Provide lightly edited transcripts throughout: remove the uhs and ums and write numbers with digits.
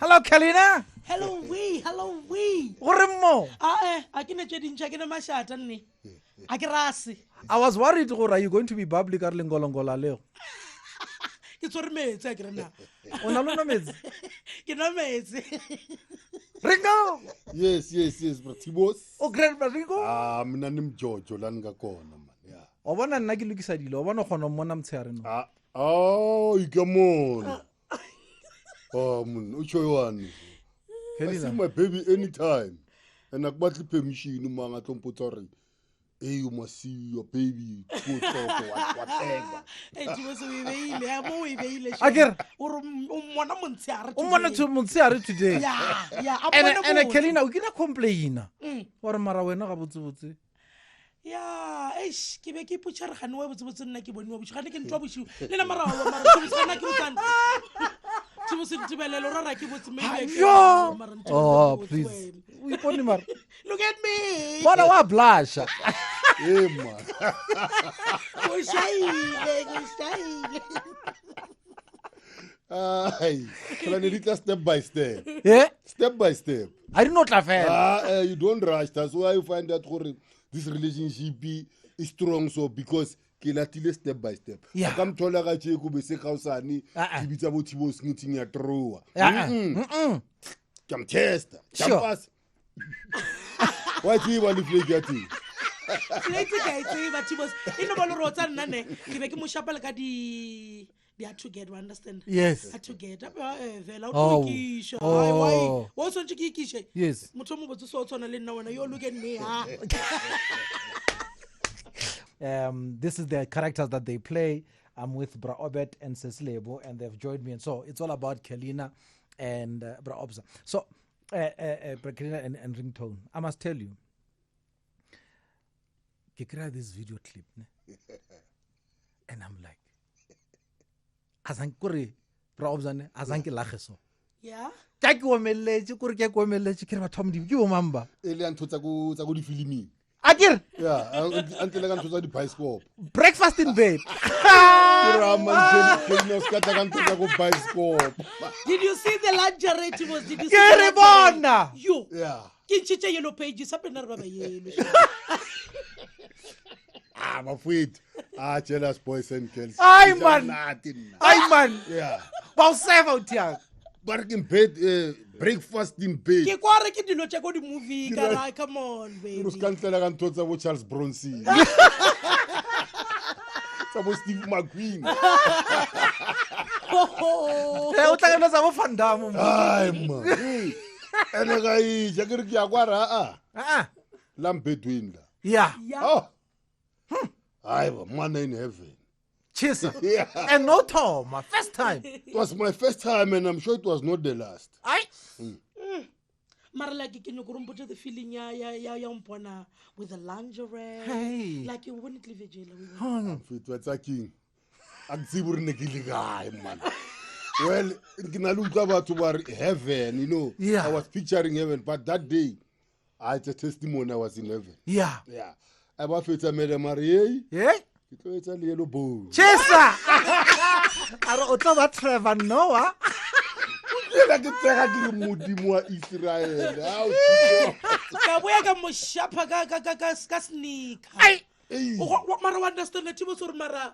Hello, Khelina. Hello, we. I can check in my shirt and me. I can rasi. I was worried, are you going to be bubbly, Carlingolongola Leo? It's what me, it's like now. Onaluna mids. You know me. Ringo. Yes, but he was. Oh, Grandma Ringo. Nanim George Olanga Kona, man. Yeah. I want to nagi Lukisadilo. I want to honor Monam Terreno. Oh, you come on. Which one? I see my baby anytime. And I got the permission to Manga Tompotori. Hey, you must see your baby. Whatever. Again. Montiari today. Yeah. And Khelina, we can complain. What am I going to Yeah, ke be ke putshara gane wa botse nna ke bone wa botse gane ke ntwa boshu le na mara wa mara ke botse ke botsana tshimo se ntibelelo ra ke botse maybe oh please we pone mar look at me bona wa blush man go shine ay kala nilita step by step step by step I did not laugh you don't rush. That's why you find that this relationship is strong, so because kilatile step by step. Yeah. Come tola ga che go be se kausani dibitsa bo thibo sngitsing ya troa. Come test. Come pass. Why do you want to play that? Play guys, but Tibos ino ba lo rotsa nna ne ke be ke mo shapela ka they are together, understand? Yes. Are together. Vela o ikisha. Why? Wo so ntse ke ikisha. Yes. Motho mo botse so tsona le nna wena you look at me. This is the characters that they play. I'm with Bra Obed and Lebo, and they've joined me. And so it's all about Khelina and Bra Obsa. So, Khelina and Ringtone. I must tell you, I created this video clip, and I'm like, Azankuri, Bra Obsa, Azanki Lacheso. Yeah. Kakuameleji, Kurkakuameleji, Kiratom, you remember? Elian Totago di filimi. Agir. Yeah, until I got to the bicycle. Breakfast in bed. Did you see the lingerie? Did you see the you? Yeah. Kinchicha yellow pages up in the yellow. I'm afraid. Jealous boys and girls. I man. Yeah. About 7 Work in bed, breakfast in bed. Ke kware ke dilo tsa go di movie ka come on baby. Ro skantlela ka ntotsa bo Charles Bronson. Sa bo Steve McQueen. O tla ka sa bo Van Damme. Ay man. Ene ga I ja ke re ke ya kwara Lampedwinda. Yeah. Oh. Ay man in heaven. Cheers. Yeah. And no Tom, my first time. It was my first time and I'm sure it was not the last. Mara like ke no go rompote the feeling ya Mpyana with the lingerie. Hey. Like you wouldn't leave a jail. Fit what's a king. Aksibur ne ke guy man. Well, ke na luka batho ba heaven, you know. Yeah. I was picturing heaven, but that day I had a testimony I was in heaven. Yeah. Yeah. I was with a madam Marie. Yeah. It's a little bowl. Cheers. I don't know what Trevor Noah. Like a terrible Mudimua Israel. Ka boya ka mo shapa ka sneak. Ai. What mara understand that you so mara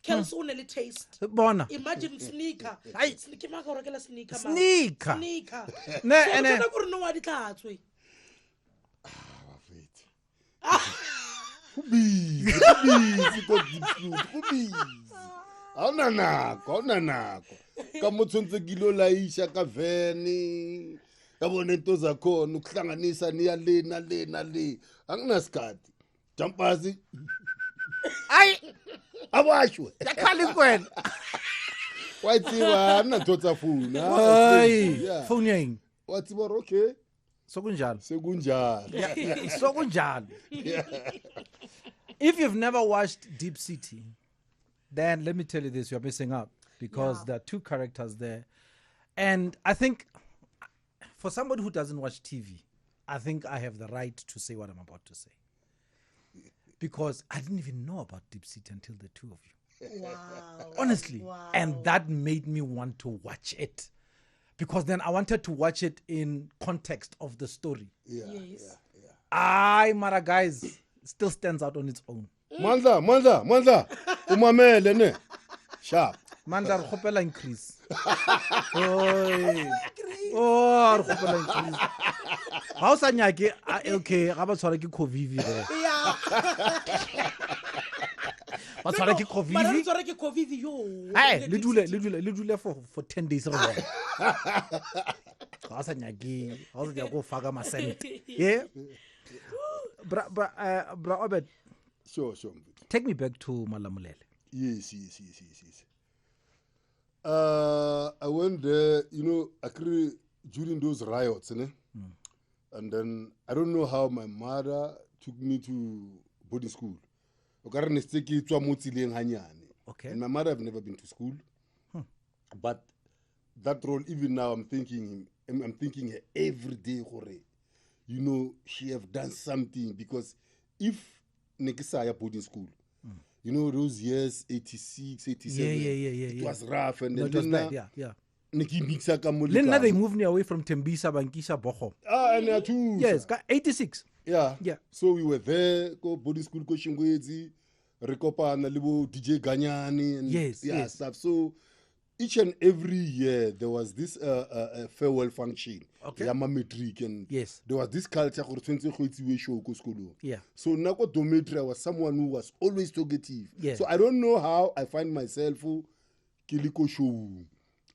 Kels only taste. Bona. Imagine sneaker. Sneaker ma go rekela sneaker. Sneaker. Ne go re no wa di tlatswe. Kubi. Ona nako. Ka motsontse kilo la isha ka veni. Ka bone into zakhona ukuhlanganisa niya lena le. Anginasikhathi. Jampazi. Ai. Abashwe. Yakhala kwena. Wayitsiba nanthotsa phone. Ai. Phone yeng. Watsiba okay. Sokunjalo. Sekunjalo. Sokunjalo. If you've never watched Deep City, then let me tell you this, you're missing out because there are two characters there. And I think for somebody who doesn't watch TV, I think I have the right to say what I'm about to say. Because I didn't even know about Deep City until the two of you. Wow. Honestly. Wow. And that made me want to watch it. because then I wanted to watch it in context of the story. Yeah, Yes. Aye, Mara guys, still stands out on its own. Mandla, umamele ne. Sharp. Mandla re kgopela increase. Oi. Oh, re kgopela increase. Ga o sa nyake okay, ga ba tshwara ke COVID re. Yeah. Ba tshwara ke COVID. Mara re tshwara ke COVID yo. Hey, le dule for 10 days re bona. Ga sa nyake, ga o ya go faka masent. Yeah. Bra Obed. Sure. Take me back to Malamulele. Yes. I went there, actually during those riots, and then I don't know how my mother took me to boarding school. Okay. And my mother have never been to school, but that role, even now, I'm thinking her every day, she have done something, because if Nekisaya boarding school, those years 86, 87, it was rough, and it was bad, yeah. Then they moved me away from Tembisa, Bankisha, Bochum. And too. Yes, 86. Yeah. So we were there, go boarding school, go Shingwezi, Rekopa, and DJ Ganyani, and yes. stuff. So each and every year there was this farewell function. Okay. Yama metric, and yes, there was this culture for 20 show school. Yeah. So Nako Dometri was someone who was always talkative. Yeah. So I don't know how I find myself Kiliko show.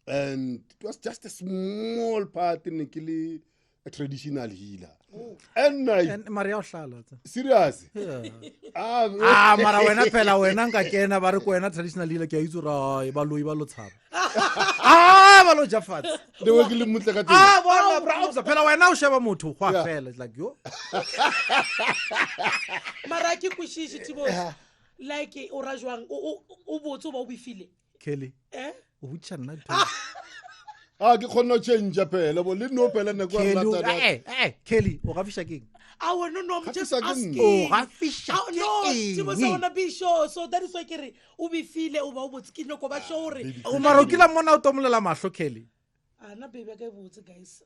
And it was just a small part in Kili, a traditional healer. Oh. And Maria Shala. Serious? Yeah. Mara wena phela wena nka kena ba re ko wena traditional healer ke a izura Baloi ba lo tshaba. Ba lo jafat. The way ke le mutla ka teng. Bona bra o phela wena o sheba motho go a fela, it's like yo. Mara ke kwishishi tibo. Like o rajwang o botse ba o bifile. Kelly. O butsa nna ke khona change phela bo le no phela ne kwa lata. Kelly o ga fisha keng? No, I'm just asking. O ga fisha keng? No, tibo se wanna be sure, so that is why ke re o bifile o ba o botse ke no go ba sure. O mara o kila mona o tomolela mahlo Kelly. Na baby ka botse guys.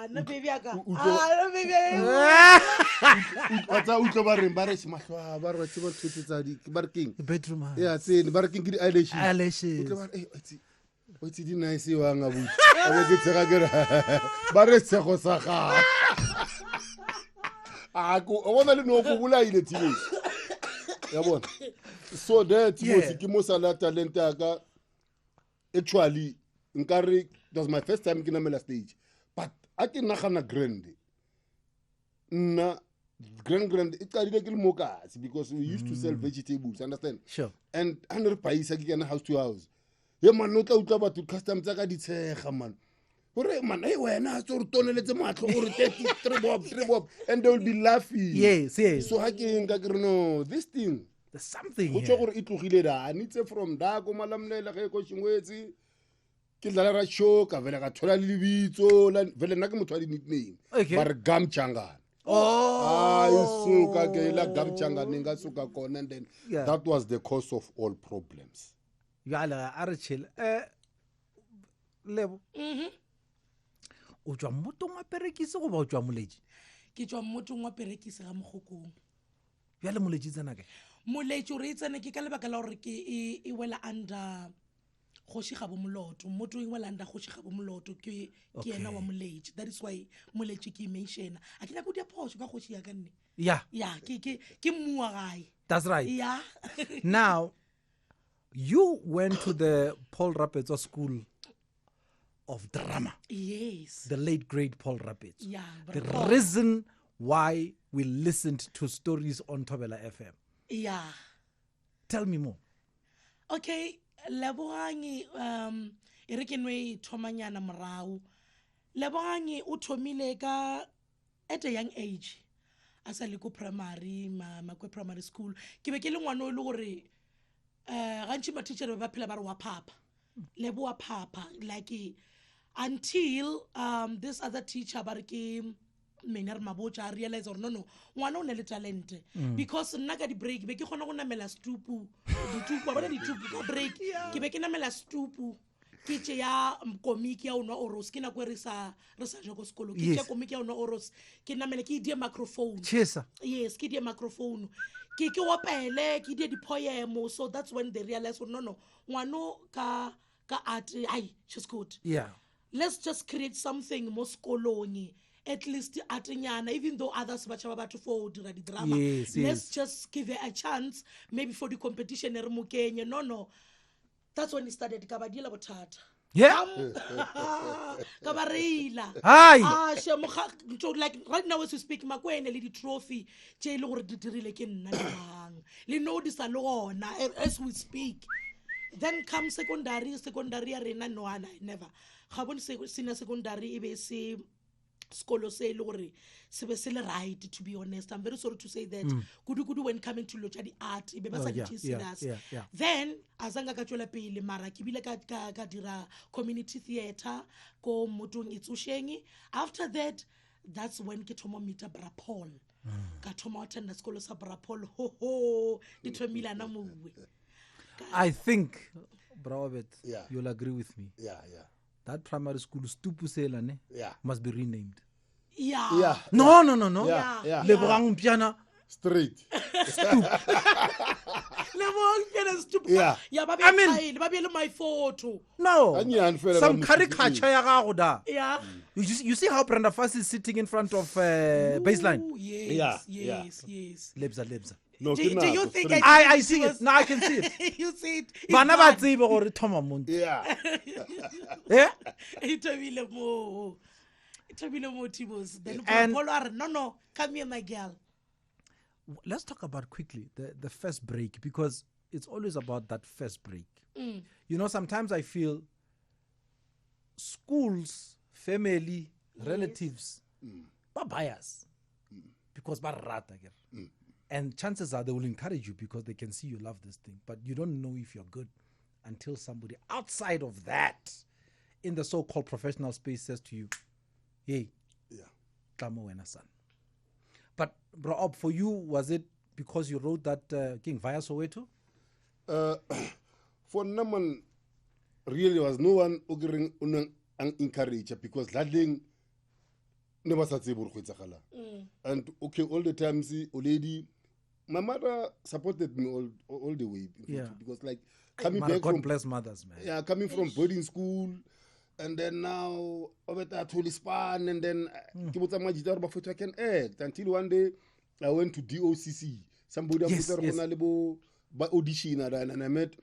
Na baby aka. Na baby. What's utlo ba re mahlo ba re tseba thutsa di ba re king. Bedroom. Yeah, see ba re king di eyelashes. Utlo ba what's di nice wa nga botse. A ke tsega ke ba re tsego sa ga. Go o bona le no go bulaile tibe. Ya bona. So there tibo ke mo sala talent aka actually nkare it was my first time kinamela stage, but I can nagana grand it qadile ke le mokasi, because we used to sell vegetables, understand? Sure. And 100 paisa ke kana house to house. Ye man no tla utla batho custom tsa ka di tshega man. Hore man hey wena tso re toneletse matlo gore 33 bob and they will be laughing. Yes. So ha ke nka ke re no this thing there's something go tswa gore e tlogile da nitse from da go malamlela ge go Shingwetsi. Ke dlala ra show ka vela ka thola lebitso la vele nna ke motho wa di nickname ba re Gamchangana. Isuka ke la Gamchangana nga suka kona, and then that was the cause of all problems. Yala are chill Lebo. O tswa motong wa perekise go ba o tswa moleji? Ke tswa motong wa perekise ga mogokong. Yale moleji tsena ke? Moleji o re tsena ke ka lebaka la gore ke e wela under Khoshi ga bo moloto, motho engwe landa Khoshi ga bo moloto ke ena wa moleji. That is why moleji ke mention. A ke la go dia phoso ka Khoshi ya ka nne. Yeah, ke mmua gae. That's right. Yeah. Now, you went to the Paul Rapetso School of Drama. Yes. The late great Paul Rapetso. Yeah. The reason why we listened to stories on Thobela FM. Yeah. Tell me more. Okay. Lebohang re ke nwe thomanyana morao. Lebohang o thomile ka at a young age, as a le ko primary makwe primary school ke be ke le ngwana o le gore gantši ma teacher ba phela ba re wa papa Lebo wa papa, like until this other teacher ba re ke Mener Mabocha realize or no ngwana o ne le talent because nna ka di break be ke khona go namela stupu di tupu ba di tupu ka break ke be ke namela stupu ke tše ya komiki ya o nwa oros ke nako e re sa ja ko sekolo ke tše komiki ya o nwa oros ke namele ke die microphone yes ke die microphone ke opele ke die di-poem. So that's when they realize no ngwano ka art ai she's good. Let's just create something mo sekolong, at least artnyana, even though others ba tšhaba batho for dira di-drama. Let's just give her a chance, maybe for the competition re mo kenye. No, that's when it started. Ka ba diela bothata ka ba reila like right now as we speak makwene le di-trophy tše e le gore di dirile ke nna mang le notice le gona as we speak. Then come secondary ya rena no I never ga bone senior secondary e be se skolo se le gore se be se le right. To be honest, I'm very sorry to say that kudu when coming to locha di art e be ba sa di serious. Then azanga ka tšwela pele mara ke bile ka dira community theater ko motong itsusheng. After that, that's when ke thomo meet Bra Paul ka thomo attend skolo sa Bra Paul di thomile na mowe. I think, Bra Obed, you'll agree with me. That primary school, Stupuselane, must be renamed. No. Lebohang Mpyana. Straight. Lebohang Mpyana stupid. I mean, my photo. No. Some caricature ya gago da. You see how Brenda Fassie is sitting in front of baseline? Yes. Lebza. No, do you think I see it? No, I can see it. You see it? Bana ba tsebe gore thoma muntu. Itabile mo Tibos. Then no, come here, my girl. Let's talk about quickly the first break, because it's always about that first break. You know, sometimes I feel schools, family, relatives, are biased because and chances are they will encourage you because they can see you love this thing, but you don't know if you're good until somebody outside of that in the so-called professional space says to you, hey, Klamo wena son. But Bro Ob, for you, was it because you wrote that King via Soweto? For Naman, really was no one who encouraged because that thing never started. And okay, all the time, see, lady, my mother supported me all the way. Because like coming back God from bless mothers, man. Yeah, coming from boarding school, and then now over that holy span, and then I can act until one day I went to DOCC. Somebody by audition, and I met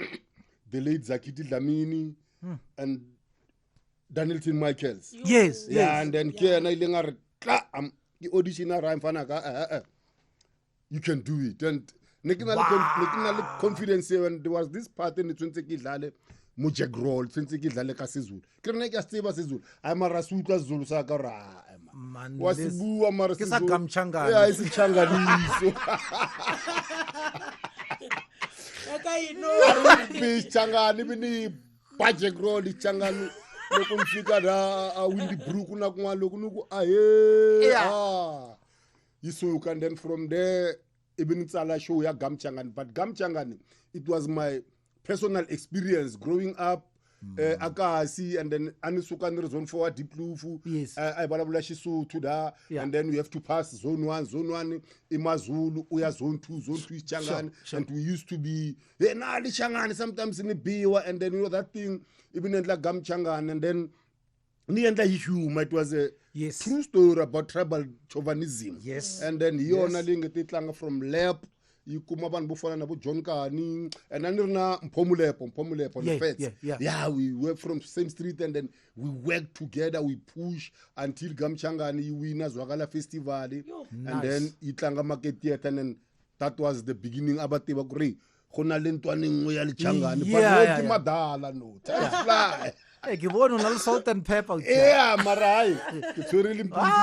the late Zakiti Lamini and Danielton Michaels. Yes. And then the auditioner, you can do it. And confidence when there was this part in the 20 Mojapelo, 20 Kasizul. Kreneka Steva Sizul. I'm a Rasuka Zulu Sakara. Wasibu Amara Changa. Yeah, it's a Changa. Okay, you know. Changa, Nibini, Pajagro, the Changa. Windy Brukuna so and then from there Ibn Sala show ya Gamchangan, but Gamchangan, it was my personal experience growing up. Akasi and then Anisukan zone 4 Diplufu, I Balabulashi to da, and then we have to pass zone 1, Imazulu, we are zone 2 Changan, and we used to be the Changan sometimes in the Biwa, and then you know that thing, even in like Gamchangan, and then it was a true story about tribal chauvinism. And then you from Lep. You come up and buffer na John Carney and then Mpyana on the fence. We work from same street and then we work together, we push until Gamchanga and winners Wagala Festival. And then Itlanga Market Theatre, and then that was the beginning of Abatibakuri. Honalentwaning Royal Changa, but Madala no. Fly. Hey, give one on salt and pepper. Yeah, Marai. It's really important.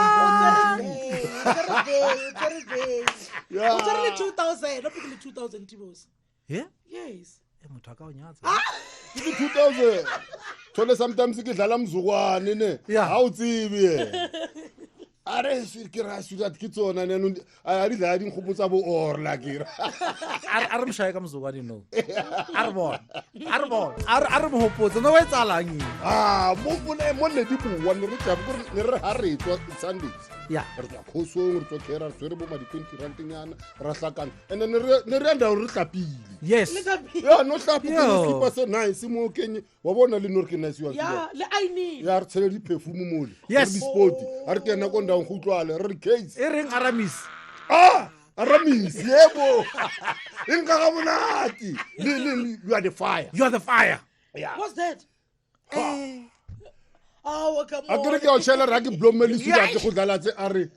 Yeah. It's only 2000. Not really 2000 Tibos. Yeah? Yes. Even 2000. So sometimes you get Alam Zuan in it. Yeah. How TV? are ke ra sudat ke tsona ne a di la di nkgopotsa bo orla ke ra a re mshaye ka mzukwane no a re bona a re mohopotse no wa etsalang mo ne di bua ne re tla ne re ha re tswa Sundays ya re tla khosong re tswa kera re tswere bo ma di 20 rand nyana ra hlakana and ne re anda re tlapile yes ya no hlapo ke skipa se nice mo kenye wa bona le no re ke nice wa ya le aini ya re tshele di perfume mole Yes. di sport a re kena ko ndang go tlwala re case e reng aramis Aramis yebo inga ga monati you are the fire you are the fire yeah what's that come a on ke re ke o shela ra ke blomeli suda ke go dlalatse a re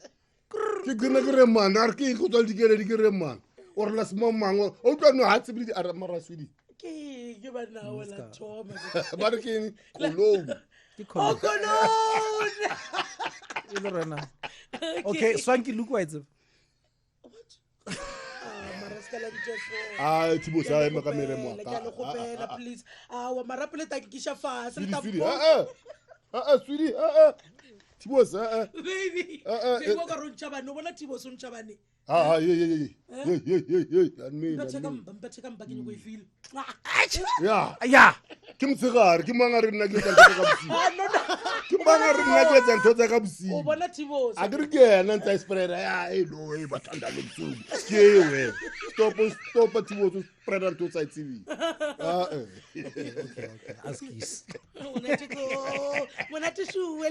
ke gene ke re man a re ke go tswa di ke re man o re la se mango o tla no ha tsebile a re mara swidi ke bana wala thoma ba re ke kolong ke oh khona no e le rena okay swanky look why it's maraskala ntjefo thibo sa ema ka mere mo ke le gopela please wa marapele takikisha fase le swidi tapo swidi thibo sa baby ke go ka rontsha bana o bona tibo so ntša bane mpathe mpa ke nyako e feel ya ke mtshegare ke manga re nna ke tsa ka bosigo ke manga re nna ke tsa ntho tsa ka bosigo o bona tibo a ke re ke yena ntsa spreader ya no ba thanda le bosigo ke we stop tibo to spreader ntho tsa TV okay askis mona tishuwe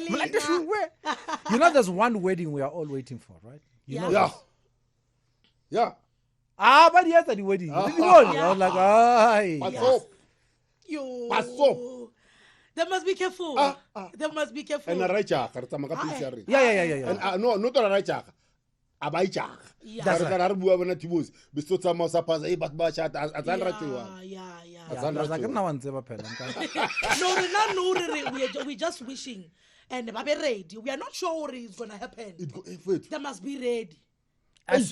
you know there's one wedding we are all waiting for right you know yeah but yes at the wedding I was like ay Paso. They must be careful. They must be careful. And a raicha, re tsamaka pitsari. Yeah. And no to raicha. Abai chak. That's right. Ra re bua bona tibos. Biso tsama sa pasa e bat ba chat azan ratwa. Azan ke nna wa ntse ba phela No, we just wishing and ba be ready. We are not sure what is going to happen. They must be ready. I'm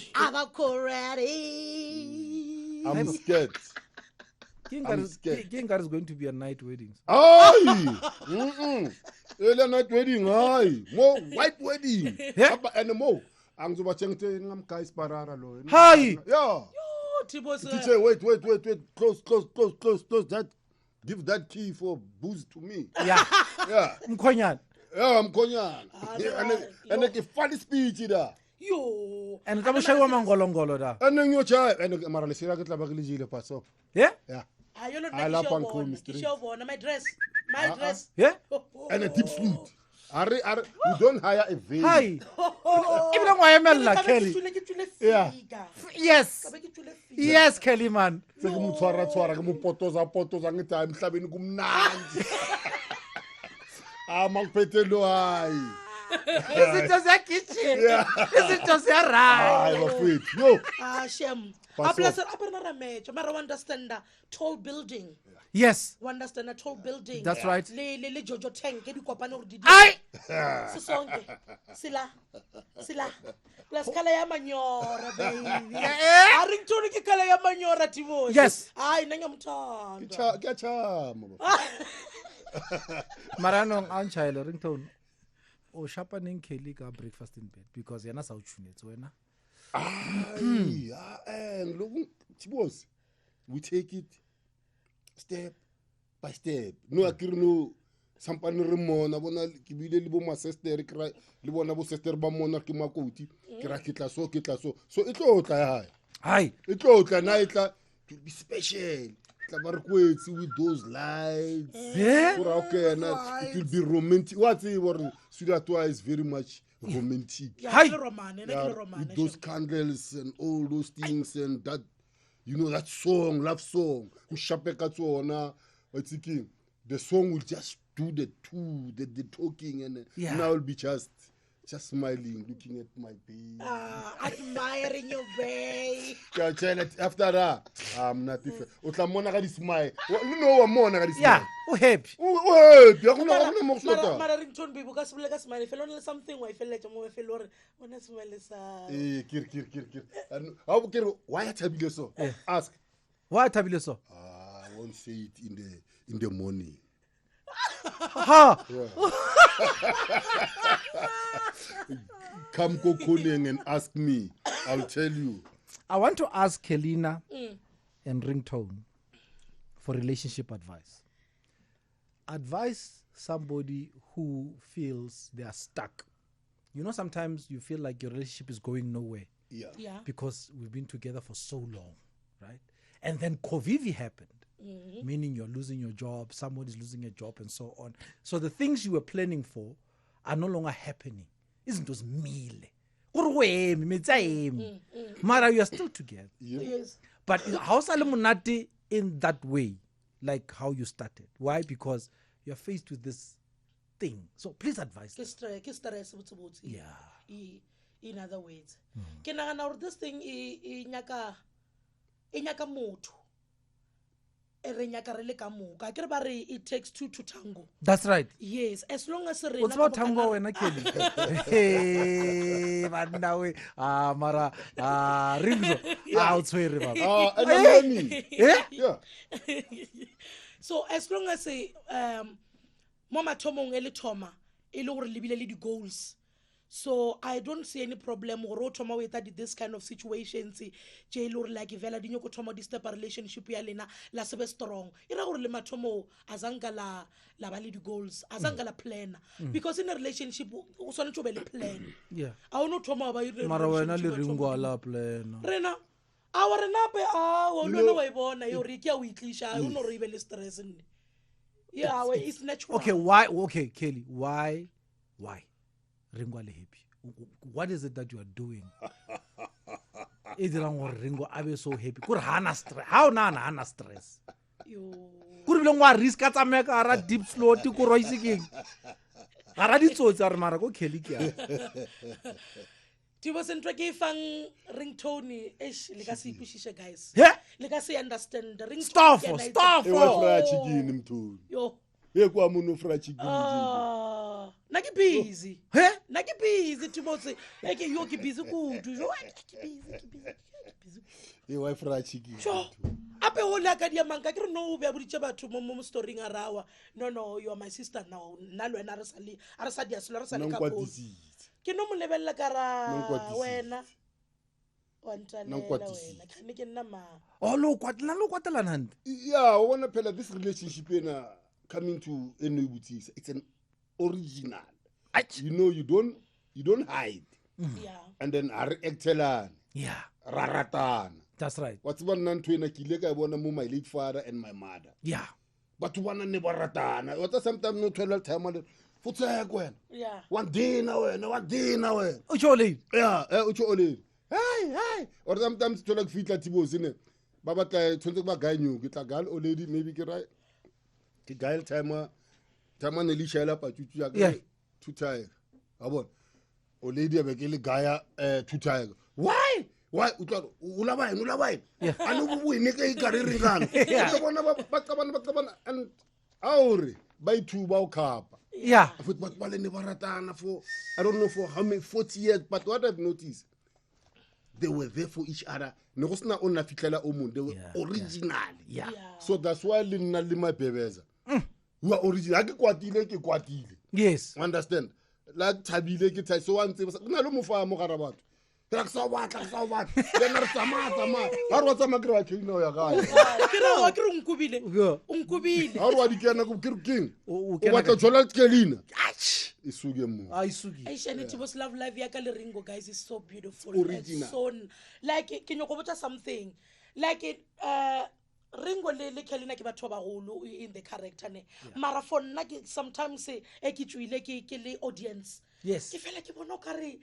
ready. I'm scared. King is going to be a night wedding. Ay! Early night wedding, ay! Mo white wedding. And mo. Ang zuba chengte ngam kai sparara lo. Hi! Yeah. Teacher, wait. Close that. Give that key for booze to me. Yeah. Mkonyan. Yeah, Mkonyan. And a funny speech da. Yo. And tamo shawa mangolongolo da. And then you try and marale sira ke tla ba ke le jile paso. Yeah? I don't I love Uncle Mystery. My dress. Yeah? And a deep suit. We don't hire a veil. Hi. Even why am I Kelly? Yeah. Yes, Kelly man. Se ke mo tshwara ke mo potoza ngita emhlabeni kumnandi. Mangiphetelo hayi. Is it just a kitchen? Is it just a ride? I'm afraid. Yo. Shem. I understand tall building. Yes. Understand a tall building. That's right. Le Jojo tank ke di kopana gore di di. Ai. Sisonke. Sila. Plus kala ya manyora baby. A ring tone ke kala ya manyora tivo. Yes. Ai nna ngiyamthanda. Ke chama. Marano anchaile ringtone. O sharpening Kelly ka breakfast in bed because yana sa uchunetse wena. And look, Tibos, we take it step by step. No akiri no sampane re mona bona ke bile le bo ma sister kra le bona bo sister ba mona ke makoti ke ra kitla so so e tlo tla ya Hi. e tlo tla na itla to be special. With those lights, yeah, okay, it will be romantic. What's it? Sudatwa is very much romantic. With those candles and all those things and that, that song, love song. The song will just do the talking, and now I'll be just smiling, looking at my baby. Admiring your baby. After that, I'm not different. Utlamona ga di smile. You know what more na di smile. Yeah, o happy. O happy. Ya gona mo sota. Mara ringtone baby ka sebele ka smile. Felo le something wa ifela mo felo re ona smile sa. Kir. How kir why tabile so? Ask. Why tabile so? I won't say it in the morning. Ha. Come go calling and ask me. I'll tell you. I want to ask Khelina and Ringtone for relationship advice. Advise somebody who feels they are stuck. You know, sometimes you feel like your relationship is going nowhere. Yeah. Because we've been together for so long, right? And then COVID happened, meaning you're losing your job, somebody's losing a job, and so on. So the things you were planning for are no longer happening. Isn't those meal? Mara, you are still together. Yes. But how Salamunati in that way, like how you started? Why? Because you're faced with this thing. So please advise. Yeah. In other words, ke nagana gore this thing e nyaka motho e re nyaka re le ka moka ke re ba re it takes two to tango. That's right. Yes, as long as re What's about tango wena Kelly? Hey, banda we mara Ringo out swere baba. Yeah. So as long as mo mathomong ele thoma e le gore lebile le di goals. So I don't see any problem go thoma with this kind of situations jail like vela di nyoko thoma di step relationship ya lena la sebe strong ira gore le mathomo azanga la ba le di goals azanga la plan because in a relationship o sone to be le plan. Yeah. I don't thoma ba ire Mara wena le Ringo ala plan. Rena our nape o lona wa ibona yo re ke a o itlisha o no re be le stress nne. Yeah, it's natural. Okay, why? Okay, Kelly, why? Ringo ale happy. What is it that you are doing? Is it Ringo abe so happy? Kur hana stress. How na hana stress? Yo. Kur bilong wa risk ka tsameka ara deep slow ti ko roise king. Ara di tsotsa re mara go Kelly ke ya. Ti was in trake fang ringtone ish le ka se ipishishe guys. Yeah. Le ka se understand the ringtone. Stop. E wa fra chicken mthuni. Yo. E kwa muno fra chicken. Na ke busy. He? Na ke busy Timothy. Eke yo ke busy kudu. Yo ke busy. E wa fra chicken. Sure. Ape o la ka dia manka ke re no be a boditse batho mo storing arawa. No, you are my sister now. Nna le wena a re sa dia selo re sa le ka po. Ke no mo lebella ka ra wena. Wa ntlalela wena. Khane ke nna ma. Oh lo kwatela nandi. Yeah, I want to tell this relationship coming to it's an original. You know, you don't hide. Yeah. And then actelan. Yeah. Raratan. That's right. What's one nan to kilega I want to move my late father and my mother. Yeah. But one never ratana. What sometimes no 12 time on the Yeah. one day now. Ucholi. Yeah, ucholi. Hey. Or sometimes to like feet like Tibos in it. Baba twenty ba guy new get a girl or lady maybe get right. The guy timer Elisha la pa tutu ya two tire. Abon. O lady abekele gaya two tire. Why? Ulabai. Yeah. Anu bu ne kai karere ngana. Bakabana and aure by two ba ukapa. Yeah. But bale ne baratana for I don't know for how many 40 years, but what I've noticed, they were there for each other. They were original. Yeah. So that's why Lina Lima Bebeza. You are original. Yes. Understand? Like Tabile, so one thing. No, no, for Mogarabat. Then Isugi love life ya Ringo guys is so beautiful. Original. So like can you go something like it Ringo le Khelina ke batho ba bagolo in the character ne mara for nna ke sometimes e ke tswile ke le audience. Yes. Ke fela ke bona kare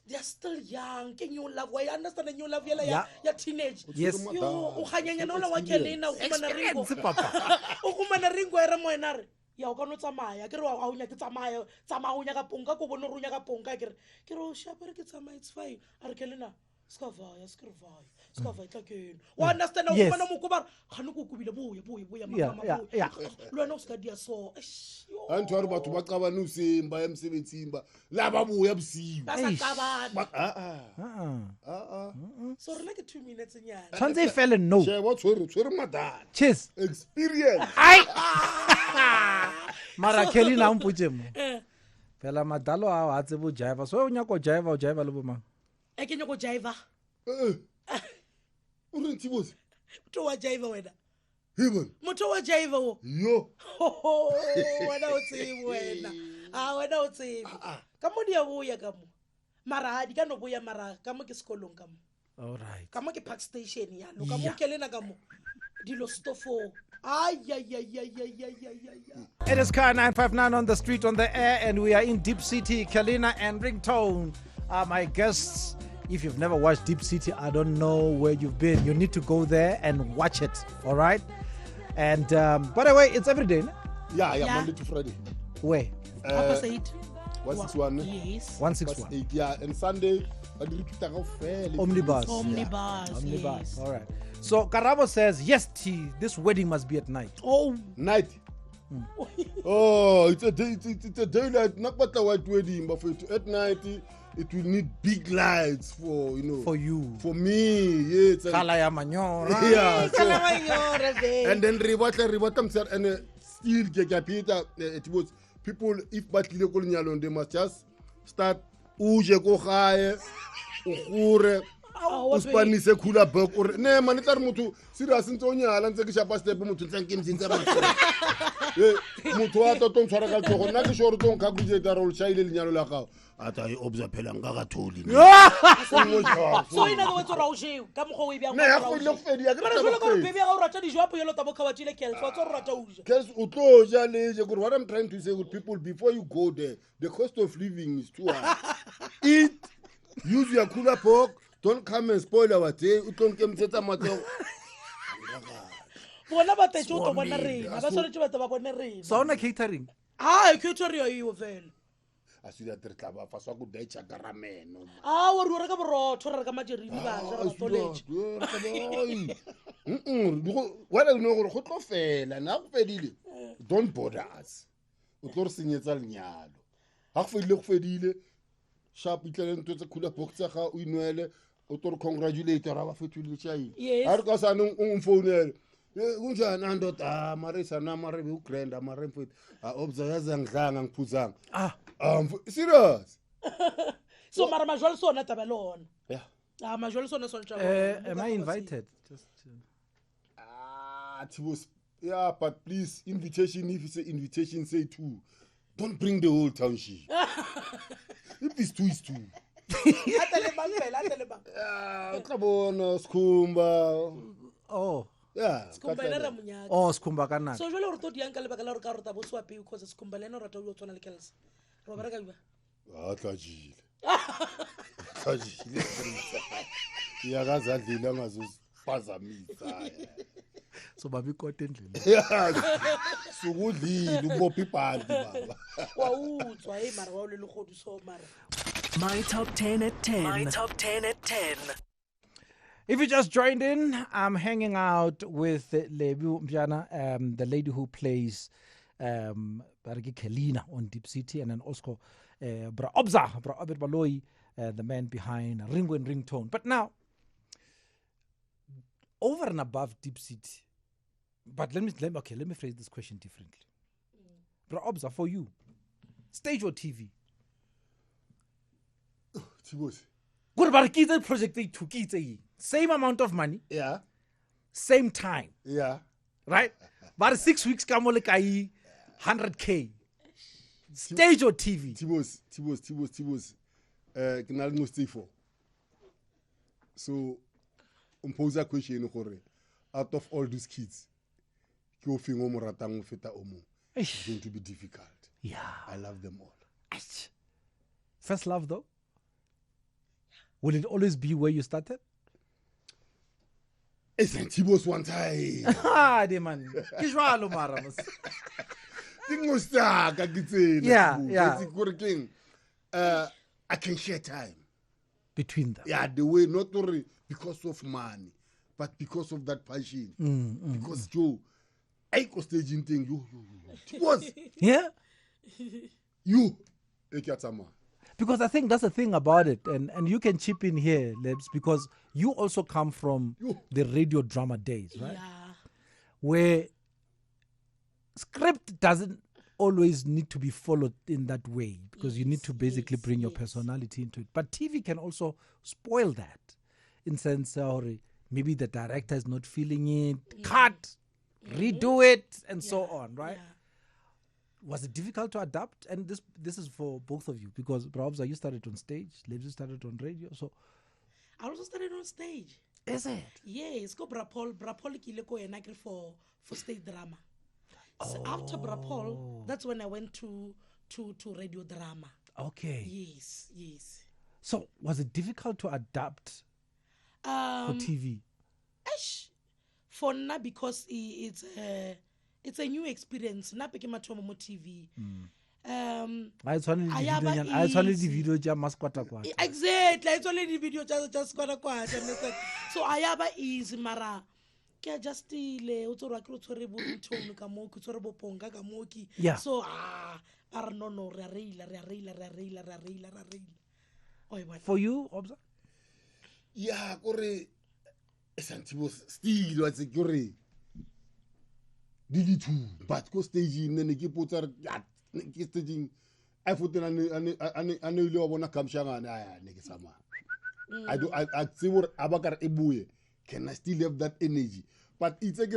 they are still young. Can you love? Why understand the new love? Ya teenage. Yes. Yo, ukanyanya no la wa Khelina ukumana Ringo. Ukumana Ringo era mo enare. Ya o ka no tsamaya ke re wa o nya ke tsamaya o nya ka ponka ko bona ro nya ka ponka ke re o shapere ke tsamaya it's fine. Are Khelina skavaya tlakeni wa understand o bona mo ko ba khane ko kubile boya mama lo no ska dia so antu ari batho ba qabana usimba emsebenzini ba laba buya busiwe so re like 2 minutes nyana tshwantse fele no she wa tshwere madala cheers experience ai mara Khelina mputse mo Fela madalo a hatse bo jiva. So nya ko jiva le bo mang. E ke nyoko jiva. O reng Tibos? Motho wa jiva wena. Heaven. Motho wa jiva wo. Yo. Wena o tsebe wena. Wena o tsebe. Ka mo dia boya ka mo. Mara ha di ka no boya mara ka mo ke sekolong ka mo. All right. Ka mo ke park station ya no ka mo Khelina ka mo. Dilo stofo. It is car 959 on the street, on the air, and we are in Deep City. Khelina and Ringtone are my guests. If you've never watched Deep City, I don't know where you've been. You need to go there and watch it, all right? And by the way, it's every day, no? Yeah, Monday to Friday. Where? 8. 161. Yes. 161. 8, yeah. And Sunday, I did it fairly. Omnibus. Omnibus. Yes. All right. So Karabo says, yes, T, this wedding must be at night. Oh. Night. Oh, it's a day. It's a daylight. Not but a white wedding, but at night, it will need big lights for For you. For me, yeah. Kala ya manyora. Yeah. And then ribata and still Peter. It was people if batlile ko lenyalong they must just start uje go gae ugure uspanise khula bok or ne mane tla re motho serious ntse o nyala ntse ke shapa step motho ntse ke mtsinze matlo motho wa totong tshwara ka tlogo nna ke short tong ka buje ta role chaile lenyalo la gago ata e obza phela nga ga tholi So ina go tsora o sheo ka mo go e bya ne ya go ile go fedi ya ke Pero jolo ka bebe ga o rata dijo apo yelo tabo khabatile kelso o tsora rata o ja. Guys, utloja leje good. What I'm trying to say with people before you go there, the cost of living is too high. Eat, use your cooler pork. Don't come and spoil our day. Utlonke mtsetsa matlo. Bona ba tetse o to bona rena ba sole tse ba bona rena. So on catering. Catering yo vela. Asida tretla fa swa go dai chakarameno. Wa re ka borotho re ka majerini ba ja ba toleje. Wala no go tlo fela na go fedile. Don't bother us. O tlo re senyetsa lenyalo. Ha go fedile go fedile. Sharp itlele ntwe tse khula box ga o inwele o tlo re congratulate ra ba fetule tshai. Ha re ka sana o mfounele. Kunjani andota mare sana mare be ugrand mare mfethu obza yaza ngidlanga ngiphuzanga serious So mara majwalo sona taba lona. Yeah. Majwalo sona sontsha. Am I invited? Just Tibos, yeah, but please invitation, if it's an invitation say two, don't bring the whole township. If it's two, it's two. Atele bang. Kabona skumba. Oh. Yeah. Skumba ina ramunyaka. Oh, skumba kana. So jwale re to diang ka lebaka la re ka re ta botswa pe because skumba lena re ta o tsona le kelsa. Ro ba re ka bua. Tlajile. Ya gazadlila ngazophazamisa. So babi kote endlini. Sukudlile ubopha ibhandi baba. Wa utswa mara wa le legodu so mara. My top 10 at 10. My top 10 at 10. If you just joined in, I'm hanging out with Lebohang Mpyana, the lady who plays Khelina on Deep City, and then also Bra Obed Baloi, the man behind Ringo and Ringtone. But now, over and above Deep City, but let me phrase this question differently. Bra Obza, for you, stage or TV? Tibos. Good about the project they took it. Same amount of money. Yeah. Same time. Yeah. Right? But 6 weeks kamole 100K. Stage or TV? Tibos. Can no stay for. So, pose a question out of all these kids, it's going to be difficult. Yeah. I love them all. First love though? Will it always be where you started? It's Tibos one time. De man. Kishwalo maramas. I can share time between them. Yeah, the way not only because of money, but because of that passion. Because Joe, I was staging thing. You. Tibos. Yeah. You. Because I think that's the thing about it, and you can chip in here, Lebs, because you also come from the radio drama days, right? Yeah. Where script doesn't always need to be followed in that way because you need to basically yes, bring your yes. personality into it. But TV can also spoil that in sense, or maybe the director is not feeling it, cut, redo it, and so on, right? Yeah. Was it difficult to adapt? And this is for both of you because Brabza, you started on stage, Lebs, you started on radio. So I also started on stage. is it? Yes, go Brapol ki ko ena for stage drama. So after Brapol, that's when I went to radio drama. Okay. Yes. So was it difficult to adapt for TV? For now, because it's a new experience. Na peke mathomo mo TV. I tshwanele di video tja maskwata kwata. Exactly. It's only the video just kwata kwata. Understand? So I have easy mara. Ke just ile o tsoro akro tsore bo nthono ka mo ke tsore bo ponga ka mo ki. Yeah. So no re reila. Oi bona. For you, Obza? Yeah, kore esantibo still wa tse kore di two but ko stage ne ke potsa ke staging I fotela ane ile wa bona kamshangana aya ne ke sama I see what abakar ebuye can I still have that energy but it's a ke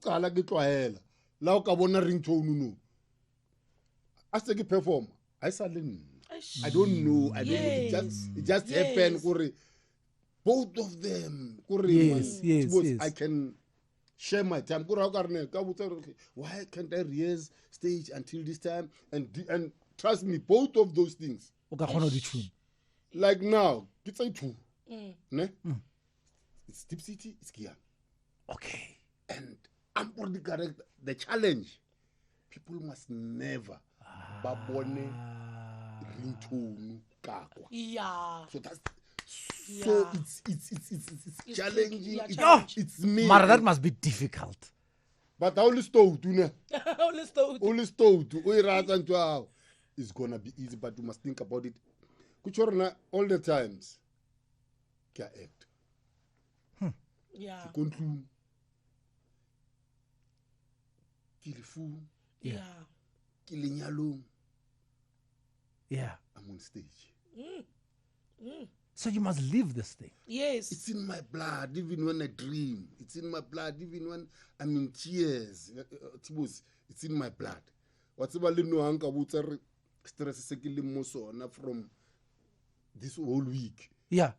qala ke tlwaela la o ka bona ringtone no a se ke perform I don't know it just happened kore both of them yes. I can share my time. Why can't I raise stage until this time? And trust me, both of those things. Like now, it's a two. It's Deep City, it's Kia. Okay. And I'm for the correct. The challenge, people must never babone ringtone kakwa. Yeah. So that's so it's challenging. It's me. Mara, that must be difficult. But only stove, you know. Only stove. It's gonna be easy, but you must think about it. Kuchorna all the times. Kya act. Yeah. Conclude. Kilifu. Yeah. Kilinyalo. Yeah. I'm on stage. So you must live this thing. Yes. It's in my blood, even when I dream. It's in my blood, even when I'm in tears. It's in my blood. Whatever no anka wuter stress from this whole week. Yeah.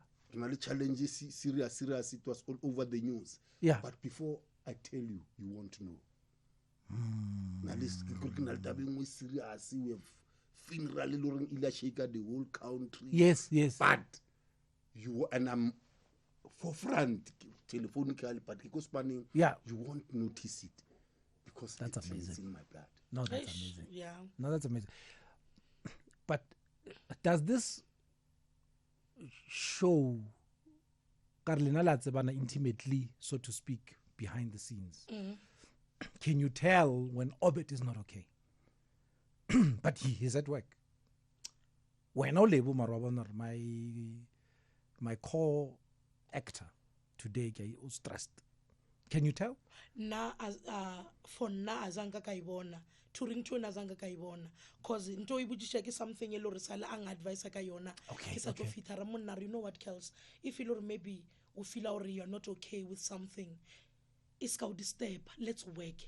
Challenges serious. It was all over the news. Yeah. But before I tell you, you want to know. Now this serious. We have funeral the whole country. Yes. But you and I'm forefront telephonically, but because spanning, you won't notice it because that's amazing. It's in my blood. No, that's amazing. Yeah. No, that's amazing. But does this show Khelina Ringo intimately, so to speak, behind the scenes? Can you tell when Obed is not okay? But he is at work. When Lebo Marwabonar, my core actor today was stressed. Can you tell? Na for na azanga kaibona touring to azanga kaibona cause into ibujisha ke something elo resala ang advice ka yona ke sa to fitara monna. You know what, Kels, if you maybe you feel or you're not okay with something, it's called disturb. Let's work.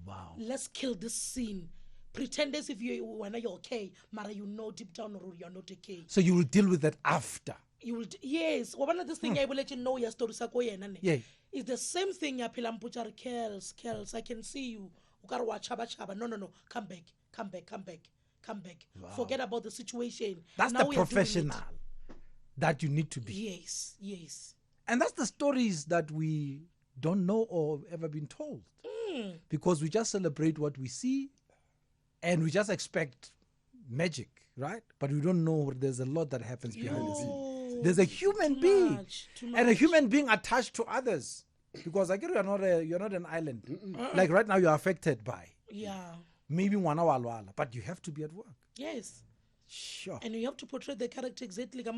Wow. Let's kill this scene. Pretend as if you're okay, Mara, you know deep down or you're not okay. So you will deal with that after. You will yes. One of this thing I will let you know your story yeah. It's the same thing ya pila mpuchar Kels. I can see you. Ukarwa chaba. No. Come back. Wow. Forget about the situation. That's now the professional that you need to be. Yes. And that's the stories that we don't know or ever been told. Because we just celebrate what we see and we just expect magic, right? But we don't know there's a lot that happens behind the scenes. There's a human being and a human being attached to others. Because I get you're not an island. Like right now you're affected by. Yeah. Maybe wala, but you have to be at work. Yes. Sure. And you have to portray the character exactly like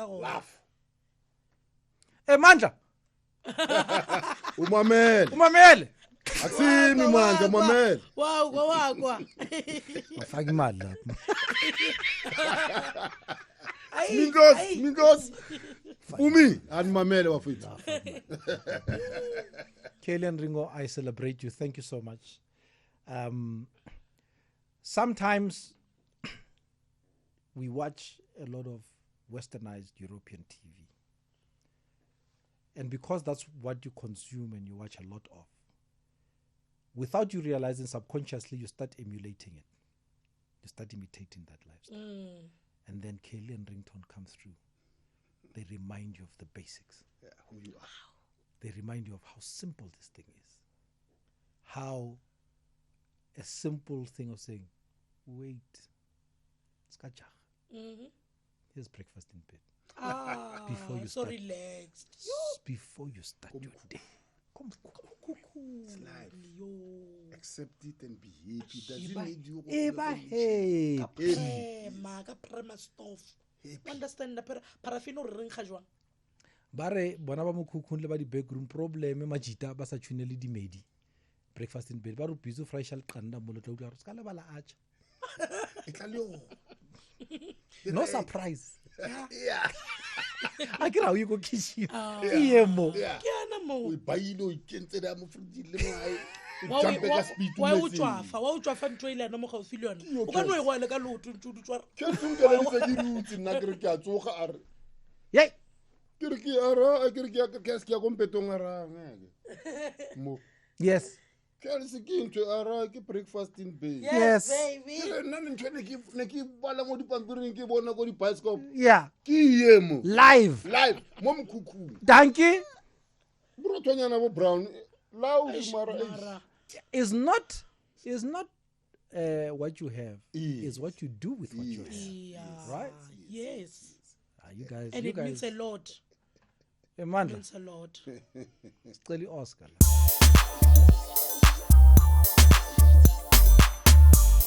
laugh. Hey Mandla. Umamele. Akusimi manje mamela. Wakwa. Ufaka imali lapho. Mingos. Umi, animamele wafethu. Khelina Ringo, I celebrate you. Thank you so much. Sometimes we watch a lot of westernized European TV. And because that's what you consume and you watch a lot of, without you realizing subconsciously, you start emulating it. You start imitating that lifestyle. And then Khelina Ringtone comes through. They remind you of the basics. Yeah, who you are. They remind you of how simple this thing is. How a simple thing of saying, wait, here's breakfast in bed. Before you so start, relaxed. before you start your day. It's life. Accept it and be happy. Doesn't need you. Prema stuff. Understand the paraffin or ring khajwa. Bare bona ba mokhukhun le ba di backroom problem majita ba sa tshunele di medi. Breakfast in bed ba ro bizo fresh al qanda mo le tlo tla ska le bala acha. No surprise. Yeah. I get how you go kitchen. Yeah mo. We buy you kentse da mo fridge le mai. Wa utswafa ntwe ile na mo ga ofile yona. O ka no e gwele ka lotu ntse du tswara. Ke tsungela di tse di rutsi nna ke re ke a tsoga a re. Yey. Ke re ke ara ke re ke ska kompetong ara ngeke. Mo. Yes. Ke se ke ntwe ara ke breakfast in bed. Yes, baby. Ke nna ntwe ne ke bala mo dipampiring ke bona go di bicycle. Yeah. Ke yemo. Live. Mo mkhukhung. Danke. Bro tonyana bo brown. Loud mara. Is not what you have. Is what you do with what you have. Yeah. Right? Yes. You guys. And it means a lot. Amanda. It means a lot. It's clearly Oscar.